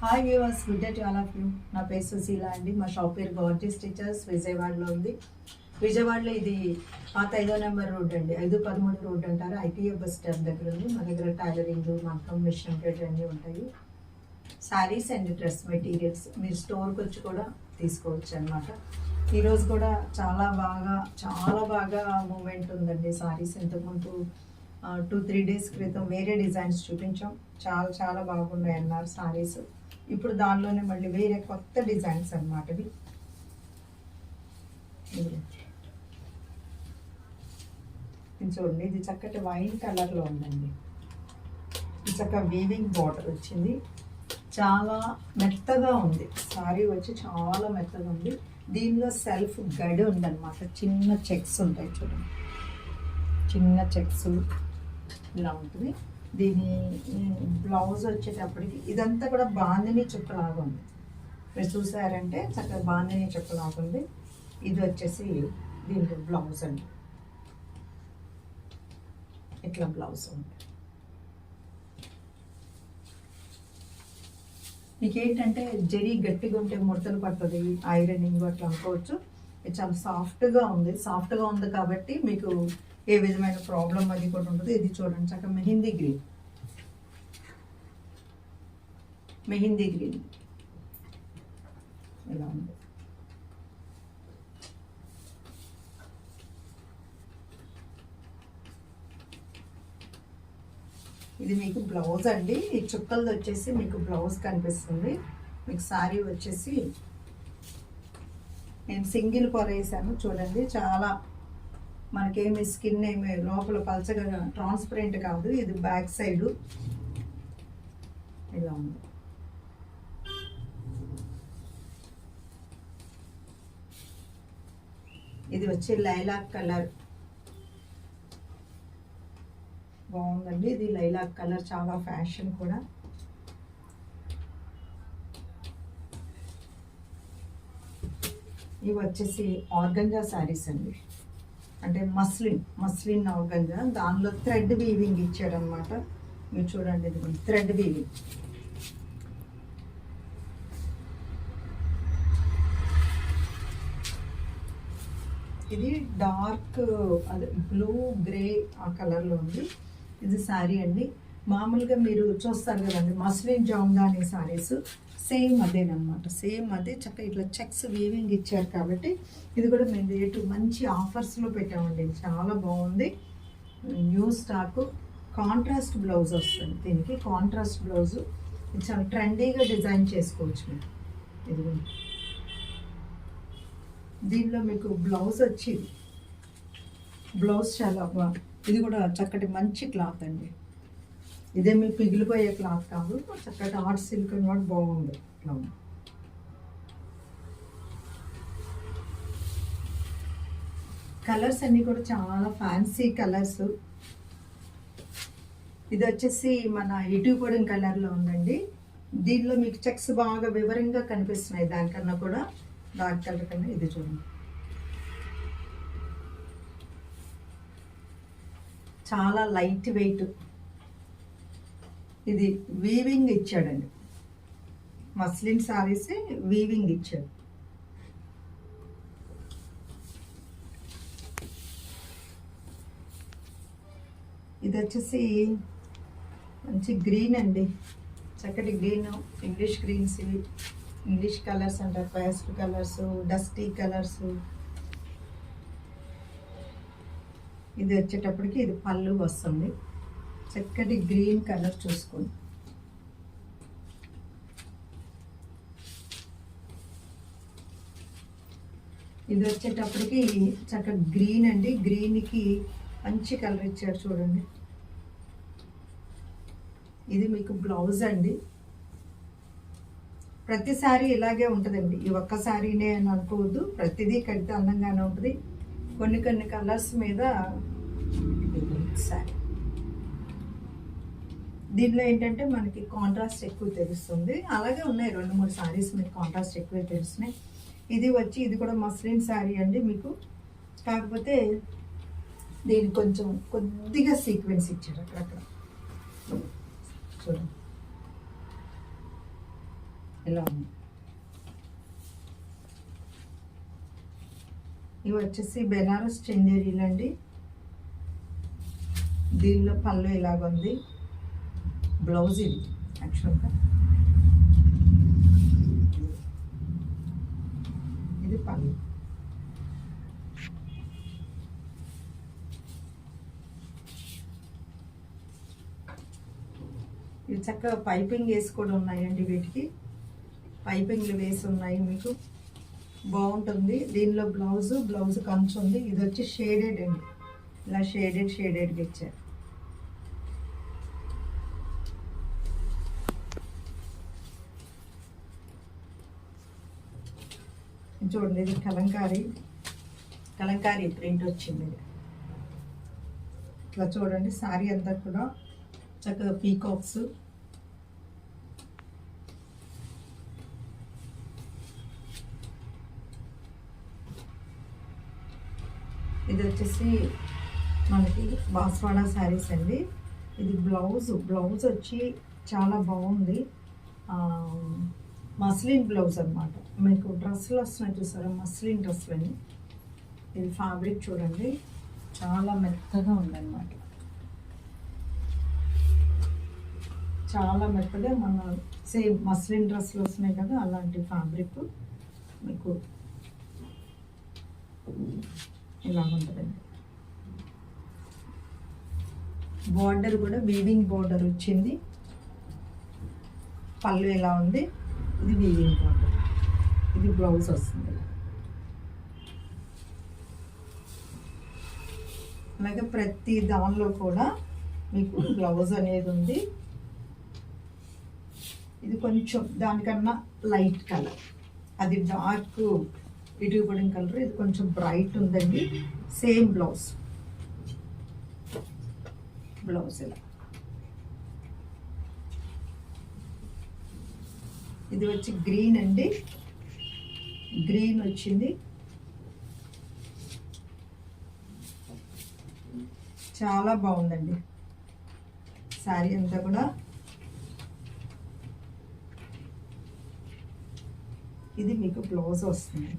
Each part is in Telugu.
Hi viewers, good day to all of you. నా పేరు సుశీల అండి. మా షాప్ పేరు గార్జియస్ స్టిచెస్ విజయవాడలో ఉంది. విజయవాడలో ఇది పాత 5వ నెంబర్ రోడ్ అండి, 513 రోడ్ అంటారు. ఐటీఎఫ్ బస్ స్టాప్ దగ్గర ఉంది. మా దగ్గర టైలరింగ్, మగ్గం, మిషన్ ఎంబ్రాయిడరీ అన్నీ ఉంటాయి. శారీస్ అండ్ డ్రెస్ మెటీరియల్స్ మీరు స్టోర్కి వచ్చి కూడా తీసుకోవచ్చు అనమాట. ఈరోజు కూడా చాలా బాగా మూమెంట్ ఉందండి. శారీస్ ఇంతకుముందు 2-3 డేస్ క్రితం వేరే డిజైన్స్ చూపించాం. చాలా బాగున్నాయి అన్నారు శారీస్. ఇప్పుడు దానిలోనే మళ్ళీ వేరే కొత్త డిజైన్స్ అనమాట. ఇది చూడండి, ఇది చక్కటి వైన్ కలర్లో ఉందండి. ఇది చక్కగా వీవింగ్ బార్డర్ వచ్చింది. చాలా మెత్తగా ఉంది శారీ, వచ్చి చాలా మెత్తగా ఉంది. దీనిలో సెల్ఫ్ గడి ఉందన్నమాట. చిన్న చెక్స్ ఉంటాయి చూడండి, చిన్న చెక్స్ ఇలా ఉంటుంది. దీని బ్లౌజ్ వచ్చేటప్పటికి ఇదంతా కూడా బాందిని చుక్కలాగా ఉంది. మీరు చూసారంటే చక్కగా బాందిని చుక్కలాగా ఉంది. ఇది వచ్చేసి దీంట్లో బ్లౌజ్ అండి, ఇట్లా బ్లౌజ్ ఉంది. మీకేంటంటే జరీ గట్టిగా ఉంటే ముడతలు పడుతుంది, ఐరనింగ్ అట్లా అనుకోవచ్చు. ఇది చాలా సాఫ్ట్గా ఉంది కాబట్టి మీకు ఏ విధమైన ప్రాబ్లం అది కూడా ఉంటుంది. ఇది చూడండి, చక్కగా మెహందీ గ్రీన్ ఇలా ఉంది. ఇది మీకు బ్లౌజ్ అండి. ఈ చుక్కలది వచ్చేసి మీకు బ్లౌజ్ కనిపిస్తుంది. మీకు శారీ వచ్చేసి నేను సింగిల్ పొర వేసాను చూడండి. చాలా మనకేమి స్కిన్ ఏమి లోపల పలచగా ట్రాన్స్పరెంట్ కాదు. ఇది బ్యాక్ సైడ్ ఇలా ఉంది. ఇది వచ్చి లైలాక్ కలర్ బాగుందండి. ఇది లైలాక్ కలర్ చాలా ఫ్యాషన్ కూడా. ఇవి వచ్చేసి ఆర్గంజా శారీస్ అండి, అంటే మస్లిన్ ఆర్గంజా. దానిలో థ్రెడ్ వీవింగ్ ఇచ్చారనమాట. మీరు చూడండి, ఇది థ్రెడ్ వీవింగ్. ఇది డార్క్ అదే బ్లూ గ్రే ఆ కలర్లో ఉంది. ఇది శారీ అండి. మామూలుగా మీరు చూస్తారు కదండి మస్లిన్ జామ్దాని శారీస్, సేమ్ అదేనమాట. సేమ్ అదే చక్కగా ఇట్లా చెక్స్ వీవింగ్ ఇచ్చారు కాబట్టి ఇది కూడా మేము రేటు మంచి ఆఫర్స్లో పెట్టామండి. చాలా బాగుంది. New stock. కాంట్రాస్ట్ బ్లౌజ్ వస్తుంది దీనికి. కాంట్రాస్ట్ బ్లౌజు ఇది చాలా ట్రెండీగా డిజైన్ చేసుకోవచ్చు మీరు. ఇది దీనిలో మీకు బ్లౌజ్ వచ్చి బ్లౌజ్ చాలా ఇది కూడా చక్కటి మంచి క్లాత్ అండి. ఇదే మీకు పిగిలిపోయే క్లాత్ కాదు, చక్కటి ఆర్ట్ సిల్క్ కూడా బాగుంది. ఇట్లా కలర్స్ అన్నీ కూడా చాలా ఫ్యాన్సీ కలర్స్. ఇది వచ్చేసి మన ఇటు కూడా కలర్లో ఉందండి. దీనిలో మీకు చెక్స్ బాగా వివరంగా కనిపిస్తున్నాయి. దానికన్నా కూడా డార్క్ కలర్ కన్నా ఇది చూడండి, చాలా లైట్ వెయిట్. ఇది వీవింగ్ ఇచ్చాడండి, మస్లిన్ శారీస్ వీవింగ్ ఇచ్చాడు. ఇది వచ్చేసి మంచి గ్రీన్ అండి, చక్కటి గ్రీన్. ఇంగ్లీష్ గ్రీన్స్ ఇవి, ఇంగ్లీష్ కలర్స్ అంటారు, పేస్టల్ కలర్స్, డస్టీ కలర్స్. ఇది వచ్చేటప్పటికి ఇది పళ్ళు వస్తుంది, చక్కటి గ్రీన్ కలర్ చూసుకోండి. ఇది వచ్చేటప్పటికి చక్కగా గ్రీన్ అండి. గ్రీన్కి మంచి కలర్ ఇచ్చారు చూడండి. ఇది మీకు బ్లౌజ్ అండి. ప్రతి సారీ ఇలాగే ఉంటుందండి. ఈ ఒక్క సారీనే అని అనుకోవద్దు, ప్రతిదీ కడితే అందంగానే ఉంటుంది. కొన్ని కలర్స్ మీద సారీ. దీనిలో ఏంటంటే మనకి కాంట్రాస్ట్ ఎక్కువ తెలుస్తుంది. అలాగే ఉన్నాయి 2-3 సారీస్ మీకు కాంట్రాస్ట్ ఎక్కువ తెలుస్తున్నాయి. ఇది వచ్చి ఇది కూడా మస్లిన్ శారీ అండి మీకు. కాకపోతే దీనికి కొంచెం కొద్దిగా సీక్వెన్స్ ఇచ్చారు అక్కడక్కడ చూడండి. ఇలా ఉంది. ఇవి వచ్చేసి బెనారస్ చందేరీలు అండి. దీనిలో పళ్ళు ఇలాగుంది. బ్లౌజ్ ఇది యాక్చువల్గా ఇది పళ్ళు. ఇవి చక్కగా పైపింగ్ వేసి కూడా ఉన్నాయండి. వీటికి పైపింగ్లు వేసి ఉన్నాయి. మీకు బాగుంటుంది. దీనిలో బ్లౌజ్ కంచు ఉంది. ఇది వచ్చి షేడెడ్ అండి. ఇలా షేడెడ్గా ఇచ్చారు. చూడండి, ఇది కలంకారీ ప్రింట్ వచ్చింది. ఇట్లా చూడండి, శారీ అంతా కూడా చక్కగా పీకాక్స్. ఇది వచ్చేసి మనకి బాస్వాడా శారీస్ అండి. ఇది బ్లౌజ్ వచ్చి చాలా బాగుంది. మస్లిన్ బ్లౌజ్ అనమాట. మీకు డ్రెస్సులు వస్తున్నాయి చూసారా, మస్లిన్ డ్రెస్సులని. ఇది ఫ్యాబ్రిక్ చూడండి, చాలా మెత్తగా ఉందన్నమాట. చాలా మెత్తగా మన సేమ్ మస్లిన్ డ్రెస్సులు వస్తున్నాయి కదా, అలాంటి ఫ్యాబ్రిక్ మీకు ఇలా ఉంటుందండి. బార్డర్ కూడా వీవింగ్ బార్డర్ వచ్చింది. పళ్ళు ఎలా ఉంది, ఇది వీవింగ్ బార్డర్. ఇది బ్లౌజ్ వస్తుంది. అలాగే ప్రతి దానిలో కూడా మీకు బ్లౌజ్ అనేది ఉంది. ఇది కొంచెం దానికన్నా లైట్ కలర్, అది డార్క్ ఇటు పడిన కలర్. ఇది కొంచెం బ్రైట్ ఉందండి. సేమ్ బ్లౌజ్ ఇలా. ఇది వచ్చి గ్రీన్ అండి. గ్రీన్ వచ్చింది. చాలా బాగుందండి శారీ అంతా కూడా. ఇది మీకు బ్లౌజ్ వస్తుంది.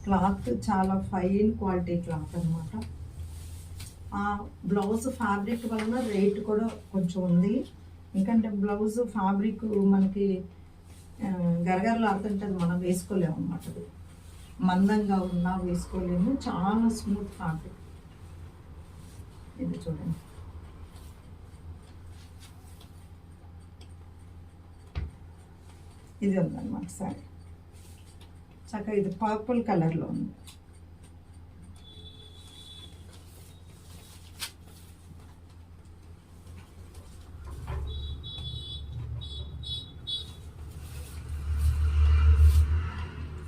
క్లాత్ చాలా ఫైన్ క్వాలిటీ క్లాత్ అనమాట. ఆ బ్లౌజ్ ఫ్యాబ్రిక్ వలన రేట్ కూడా కొంచెం ఉంది. ఎందుకంటే బ్లౌజ్ ఫ్యాబ్రిక్ మనకి గరగరలాడుతుంటుంది, మనం వేసుకోలేము అన్నమాట. అది మందంగా ఉన్నా వేసుకోలేము. చాలా స్మూత్ ఫ్యాబ్రిక్. ఇది చూడండి, ఇది ఉందన్నమాట సారీ. చక్కగా ఇది పర్పుల్ కలర్లో ఉంది.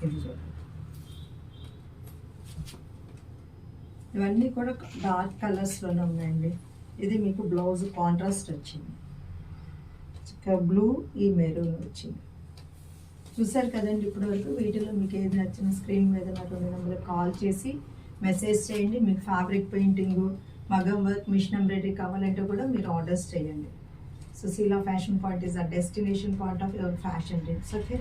ఇది చూడండి, ఇవన్నీ కూడా డార్క్ కలర్స్లోనే ఉన్నాయండి. ఇది మీకు బ్లౌజ్ కాంట్రాస్ట్ వచ్చింది. చక్కగా బ్లూ, ఈ మెరూన్ వచ్చింది. చూసారు కదండి ఇప్పటివరకు. వీటిలో మీకు ఏది నచ్చిన స్క్రీన్ మీద నాకు నెంబర్కి కాల్ చేసి మెసేజ్ చేయండి. మీకు fabric painting, maggam work, machine embroidery కావాలంటే కూడా మీరు ఆర్డర్స్ చేయండి. Sushila fashion point is a destination point of your fashion dreams. Okay.